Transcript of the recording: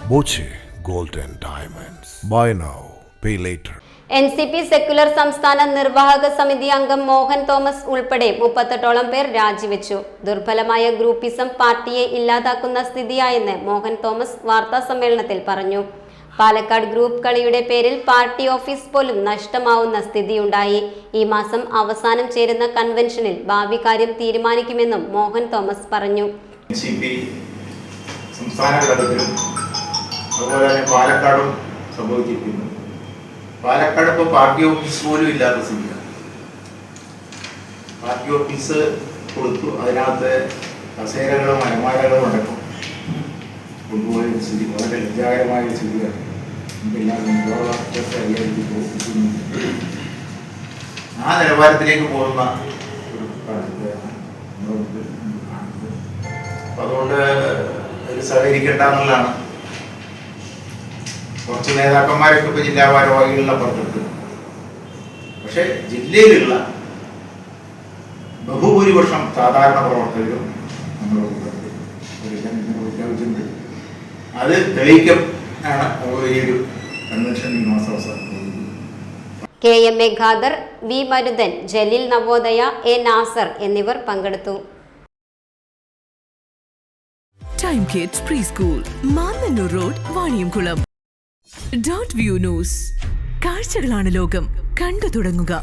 Boche Gold and Diamonds. Buy now, pay later. NCP secular സംസ്ഥാന നിർവാഹക സമിതി അംഗം മോഹൻ തോമസ് ഉൾപ്പെടെ 38ഓളം പേർ രാജിവെച്ചു. ദുർബലമായ ഗ്രൂപ്പിസം പാർട്ടിയെ ഇല്ലാതാക്കുന്ന സ്ഥിതിയായെന്ന് മോഹൻ തോമസ് വാർത്താ സമ്മേളനത്തിൽ പറഞ്ഞു. പാലക്കാട് ഗ്രൂപ്പ് കളിയുടെ പേരിൽ പാർട്ടി ഓഫീസ് പോലും നഷ്ടമാവുന്ന സ്ഥിതിയുണ്ടായി. ഈ മാസം അവസാനം ചേരുന്ന കൺവെൻഷനിൽ ഭാവി കാര്യം തീരുമാനിക്കുമെന്നും മോഹൻ തോമസ് പറഞ്ഞു. സംസ്ഥാന തലത്തിലും അതുപോലെ തന്നെ പാലക്കാടും സംഭവിച്ചിരിക്കുന്നു. പാലക്കാട് ഇപ്പോൾ പാർട്ടി ഓഫീസ് പോലും ഇല്ലാത്ത സ്ഥിതിയാണ്. പാർട്ടി ഓഫീസ് കൊടുത്തു, അതിനകത്ത് കസേരകളും അലമാരകളും അടക്കം കൊണ്ടുപോയ സ്ഥിതി വളരെ ലജ്ജാകരമായ സ്ഥിതിയാണ്. ആ നിലവാരത്തിലേക്ക് പോകുന്ന ഒരു കാഴ്ചയാണ് കാണുന്നത്. അപ്പം അതുകൊണ്ട് ഒരു സഹകരിക്കേണ്ട എന്നുള്ളതാണ്. കുറച്ച് നേതാക്കന്മാരൊക്കെ ഇപ്പോൾ ജില്ലാ ഭാരവാഹികളുടെ പുറത്തെടുത്തു. പക്ഷെ ജില്ലയിലുള്ള ബഹുഭൂരിപക്ഷം സാധാരണ പ്രവർത്തകരും നമ്മുടെ പ്രഖ്യാപിച്ചിട്ടുണ്ട്. അത് തെളിയിക്കും ആണ് വലിയൊരു കൺവെൻഷൻ ഈ മാസം അവസാനം. KMA Khader, V Maruthan, Jaleel Navodaya, A Nasar എന്നിവർ പങ്കെടുത്തു. Time kids pre school, Mannannur road, Vaniyamkulam. .view news, കാഴ്ചകളാണ് ലോകം, കണ്ടു തുടങ്ങുക.